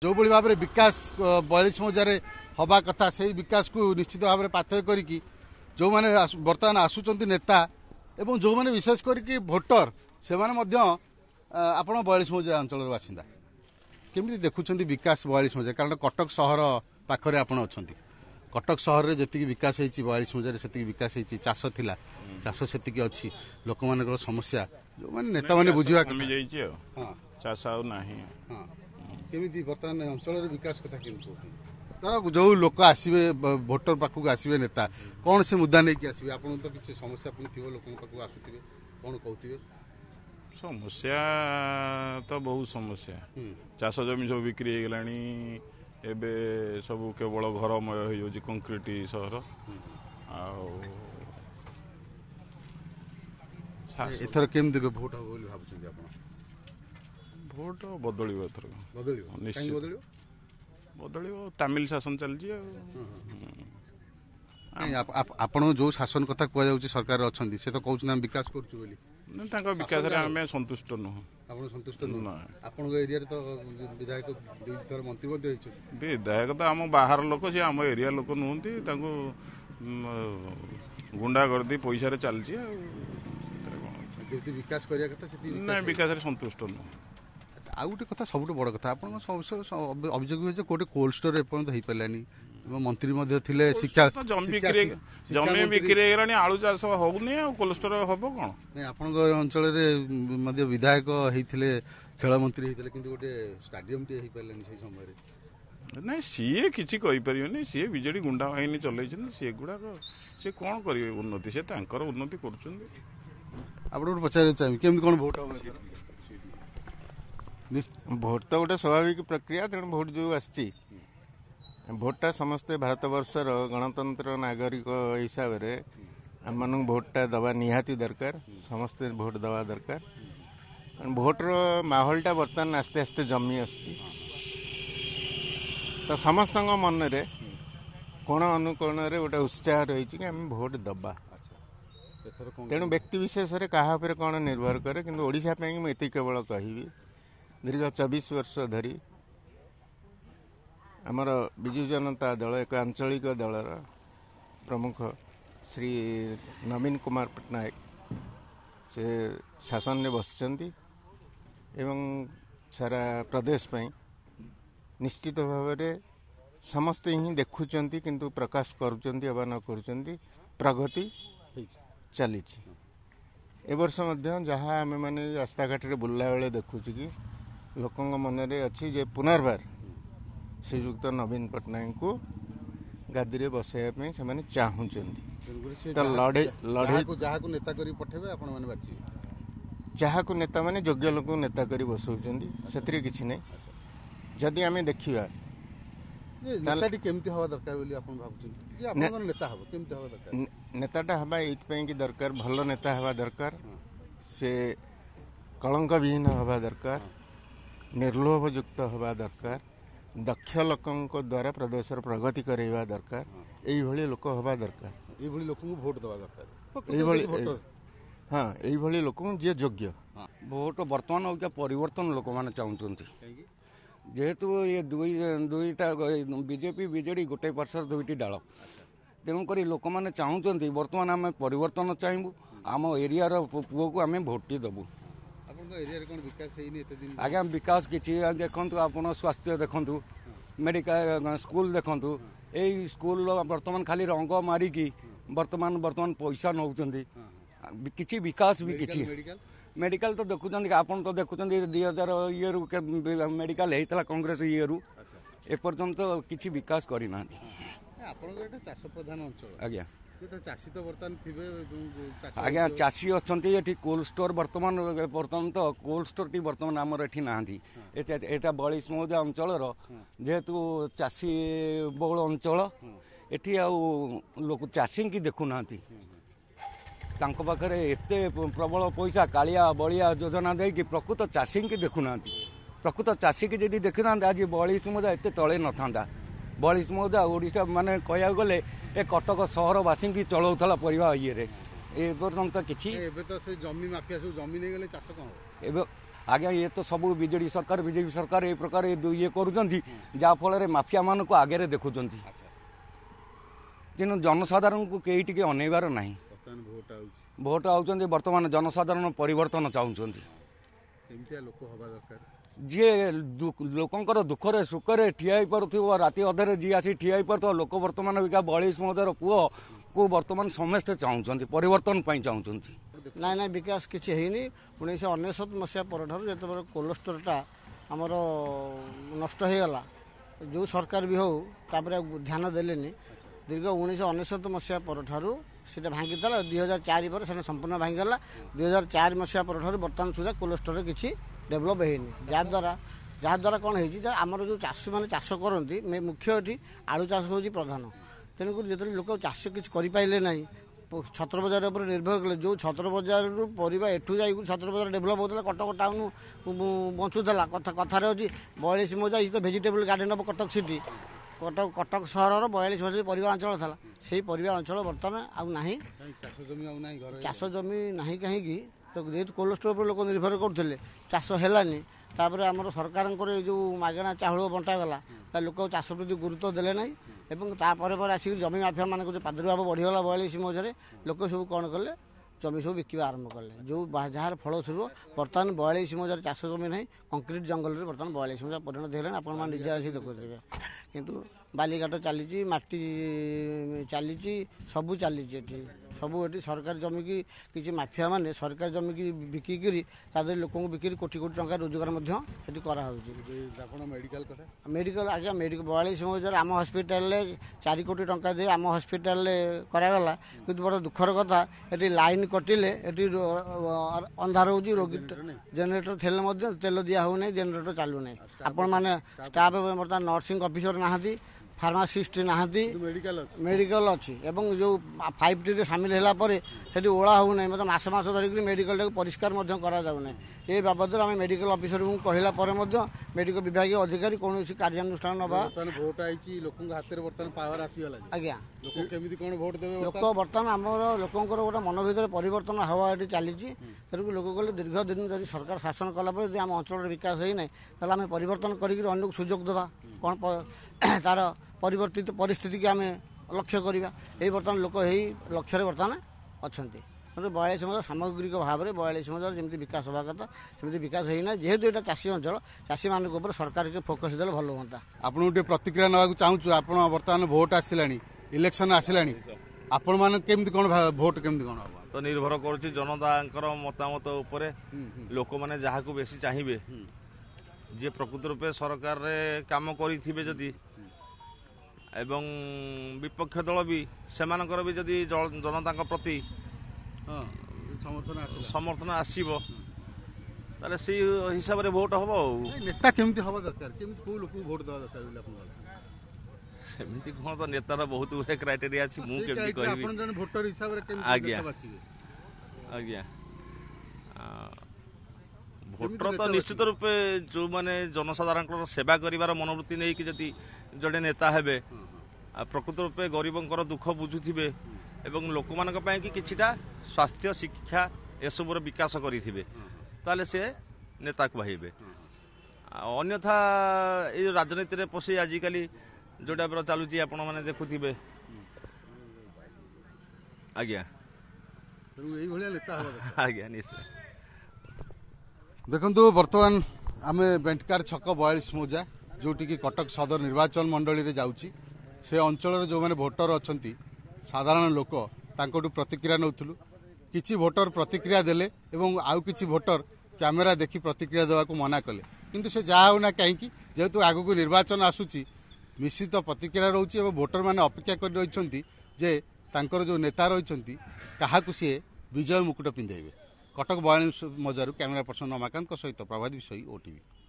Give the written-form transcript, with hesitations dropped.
जो भाव में विकास 42 मजार हवा कथा से विकास को निश्चित भाव में पाथय करी जो मैंने बर्तमान आसुंच नेता एवं जो मैंने विशेष करके भोटर से आप 42 मजार अंचल बासिंदा केमी देखुं विकास 42 मजार कारण कटक सहर पाखरे आप कटक सहर में जी विकास होती 42 मजार से विकास होती चाष थिला चाष से अच्छी लोक मान समस्या जो मैंने नेता मैंने बुझा चाष केमी बर्तमान अंचल विकास कथा केमी जो लोक आसवे भोटर पाखक आसवे नेता कौन से मुद्दा नहीं कि आसवे आपन तो किसी समस्या थी लोक पाखक आसुवे कौन कहते समस्या तो बहुत समस्या चाष जमी सब बिक्री हो गलानी एबे सब केवल घरमय हो कंक्रीट सहर एथर केमती भोट हम बोली भाबुछन आप भोट बदल एथर निश्चित बदल तमिल शासन चलती आपण जो शासन कथा कह सरकार अच्छा से तो कहते विकास कर विकास आम संतुष्ट नुह संतुष्ट आपण एरिया तो विधायक दुई थर मंत्री विधायक तो आम बाहर लोक सी आम एरिया लोक नुहति गुंडागर्दी पैसा चलती विकास करने कथा विकास संतुष्ट नुह आउ गोटे कथा सब बड़ कथा आप अभियोग हुए गोटे कोल्ड स्टोर एपर्यंत हो पारानी मंत्री थे शिक्षा जमी बिक्री आलू चाष होनी कोल्ड स्टोर हम कौन आप अंचल विधायक होते खेल मंत्री होते कि गोटे स्टाडियम टे हो पारानी से समय ना सी किसी कहीपर सी विजेडी गुंडा बाहिनी चल सी गुड़ाक सी कौन करेंगे उन्नति से उन्नति कर पचार चाहिए केमती कौन भोट भोट तो गोटे स्वाभाविक प्रक्रिया तेणु भोट जो आसी भोटा समस्ते भारत वर्षर गणतंत्र नागरिक हिसाब से आम मान भोटा दवा निहाती दरकार समस्ते भोट दवा दरकार भोटर माहौलटा बर्तमान आस्ते आस्ते जमी आसुची तो समस्त मन रे कोण अनुकोण रे गोटे उत्साह रही कि आम भोट दबा तेणु व्यक्ति विशेष क्या कौन निर्भर करे कि ओडिशा मुझे केवल कहबी दीर्घ 24 वर्ष धरी आमर विजु जनता दल एक आंचलिक दलर प्रमुख श्री नवीन कुमार पट्टनायक से शासन में बसचंती एवं सारा प्रदेश पे निश्चित भाव में समस्ते ही देखुंट किंतु प्रकाश करुँच न कर प्रगति चली ए वर्ष जहाँ आम मैंने रास्ता घाट बुलला बेले देखुच कि लोक मन में अच्छी जे पुनर्बार श्रीजुक्त नवीन पट्टनायक को गादी में बसैया से चाहूँगी तो लड़े नेता करी पठेबे आपण माने बाची जहाँ को नेता माने योग्य लोक नेता करी बसौचंदी से किसी नहीं जदि आम देखा नेताटी केमती हवा दरकार बोली आपण भाबुछन जे आपण नेता हबो केमती हवा दरकार नेताटा हवा एथि दरकार भल नेता हवा दरकार से कलंक विहीन हवा दरकार निर्लोभयुक्त हवा दरकार दक्ष लोकों द्वारा प्रदेशर प्रगति करवा दरकार यही लोक हवा दरकार ये लोक भोट दवा दरकार हाँ यही लोक जी योग्य भोट बर्तमान हो परिवर्तन लोक मैंने चाहते जेहेतु ये दुईटा बीजेपी बीजेडी गोटे पार्श्वर दुईटी डाल तेणुक लोक मैंने चाहते बर्तमान आम परिवर्तन चाहबू आम एरिया पुओ को आम भोट दबू आज्ञा विकास किसी देखु आप स्वास्थ्य देखु मेडिकल स्कूल देखु यही स्कूल बर्तमान खाली रंग मारिकी बर्तमान पैसा नौ किसी विकास भी किसी मेडिकल तो देखुं आप तो देखुं 2000 ये मेडिकल होता कांग्रेस ये एपर्यंत किसी विकास करना चाष प्रधान अंचल आज्ञा चाषी तो बर्तमान थे आज्ञा चाषी अच्छा ये कोल्ड स्टोर बर्तमान तो कोल्ड स्टोर टी बर्तमान आमर ये ना यहाँ 42 मौजा अंचल जेहेतु चाषी बहुल अंचल ये लोक चाषी की देखुना पाखे एत प्रबल पैसा कालिया बलिया योजना देकी प्रकृत चाषी की देखुना प्रकृत चाषी की जब देखी था आज 42 मौजा एत तले न था 42 मौजा ओडिशा माने कहया गले ए कटक सहरवासी की चलाऊला परिवार ये पर्यंत किसी जमी माफिया सब जमी नहीं गले चाष कौन आज्ञा ये तो सब बीजेडी सरकार बीजेपी सरकार ए प्रकार ये करुँच जहाँफल माफिया मान को आगे देखुं तेणु जनसाधारण को कई टी अनेबार ना भोट आउट बर्तमान जनसाधारण परिवर्तन चाहते जी लोकंर दुखरे सुखरे ठिया पार राति अधे जी आसी ठिया पार लोक बर्तमान बयालीस महोदय पुओ को बर्तमान समस्ते चाहते परिवर्तन चाहते ना ना विकास किसी है 1999 मसीहा पर जो कोलेस्टोरटा आमर नष्ट हो गला जो सरकार भी हो ध्यान देलेनी दीर्घ 1999 मसीहा पर सीटा भांगी 2004 पर संपूर्ण भांगीगला 2004 मसीहा पर बर्तमान सुधा कोलेस्टोर किसी डेभलप होनी जहाँद्वारा कौन हो आमर जो चाषी मैंने चाष करती मुख्य ये आलू चाष हूँ प्रधान तेणुक जो लोक चाष किसी करें ना छतर बजार उपर निर्भर कले जो छतर बजार परिवा एठू जाई छतर बजार डेभलप होता कटक टाउन बंचुला कथार अच्छी 42 मौजा is the vegetable garden of Cuttack city Cuttack सहर 42 मौजा परिवा अंचल था से परिवा अंचल बर्तमान आउ ना चाष जमी ना कहीं तो जेहतु कोलेस्ट्रोल पर लोक निर्भर करते चाष है तापर आमर सरकार जो मागणा चाउल बंटागला लोक चाष प्रति गुरुत्व देले ना तापर आसिक जमी माफिया मान जो प्रादुर्भाव बढ़ीगला 42 मौजा लोक सब कौन कले जमी सब बिकवा आरंभ कले जो जार फलस्वरूप बर्तमान 42 मौजा चाष जमी ना कंक्रीट जंगल में बर्तमान 42 मौजा परिणत होगा आपजे आसी देखुए किंतु बालीघाट चली माटी चली सबू चली सबू ये सरकारी जमी की किसी माफिया माने सरकारी जमी की बिकिक लोक बिक्री कोटी कोटी टंका रोजगार मेडिकल आज्ञा मेडिकल 42 मौजा आम हस्पिटाल 4 कोटी टंका दे आम हस्पिटाल करागला किंतु बड़ा दुखर कथा ये लाइन कटिले ये अंधार हो रोगी जेनेटर थे तेल दिया हो जेनेटर चलू ना आपण मैंने स्टाफ बर्तमान नर्सिंग ऑफिसर नहांती फार्मासीस्ट नहांती मेडिकल अच्छी एवं जो 5T सामिल है ओला हो ना मतलब मास धरिक मेडिकल परिष्कार करा जाऊना ये बाबद आम मेडिकल ऑफिसर को कहला मेडिकल विभाग अधिकारी कौन कार्यानुष्ठान नवा भोट आई लोक बर्तमान पावर आसीगला आज्ञा भोट देवे लोक बर्तमान आमर लोकंर गोटे मन भर परिवर्तन हवा ये चली तेणुक लोक कहले दीर्घ दिन जब सरकार शासन कलापर आम अंचल विकास होना ताल आम परिवर्तन कर सुजोग देवा कौन तार परिवर्तित परिस्थिति की आम लक्ष्य करवा यही बर्तमान लोक यही लक्ष्य बर्तमान अच्छा 42 मौजा सामग्रिक भाव में 42 मौजा जमी विकास हवा कथा सेमती विकास होना जेहेतु यहाँ चाषी अंचल चाषी मान सरकार के फोकस देले भल हाँ आपको गोटे प्रतिक्रिया ना चाहूँ आप बर्तमान भोट आसला इलेक्शन आसला आपण मान केमती कौन भोट केमती कौन तो निर्भर करुच्ची जनता मतामत उपरे लोक मैंने जहाँ को बेसी चाहिए जे प्रकृत रूपे सरकार रे काम करिथिबे जदि एवं विपक्ष दल भी सेमानकर भी जदि जनता प्रति समर्थन आसीबो ताले से हिसाब रे वोट हबो नेता केमती हबा दरकार केमती को लोक वोट देवा दरकार बोले आपन सेमिति कोन तो नेतार बहुत गुरे क्राइटेरिया अछि मु केमती कहबी आपन जन वोटर हिसाब रे केमती आज्ञा आज्ञा भोटर तो निश्चित रूपे जो माने जनसाधारण सेवा करिवार मनोवृत्ति नहीं कि जदि जड़े नेता हेबे प्रकृत रूपे गरीबंकर दुख बुझुथिबे एवं लोक मानक पय कि किछिटा स्वास्थ्य शिक्षा एसबुर विकास करिथिबे ताले से नेता को भाईबे अन्यथा ये राजनीति रे पसि आजिकाली जोटा पर चालुची आपण माने देखुथिबे आज्ञा एई भलिया नेता हबा आज्ञा निश्चय देखु बर्तमान आम बेंटकार छक 42 मौजा जोटि की कटक सदर निर्वाचन मंडली रे जाउची से अंचल जो मैंने भोटर अच्छा साधारण लोक तांकोटू प्रतिक्रिया नौथुलु किछि भोटर प्रतिक्रिया देले एवं आउ किछि भोटर कैमेरा देखि प्रतिक्रिया देवा को मना कले किंतु से जहा होना कहीं जेहेतु आगु निर्वाचन आसुची निश्चित प्रतिक्रिया रोचे और भोटर मैंने अपेक्षा कर रही जे तांकर जो नेता रही काहाकु सी विजय मुकुट पिंधेबे कटक 42 मौजारू कैमेरा पर्सन रमाकांत सहित प्रभात विषय ओटीवी।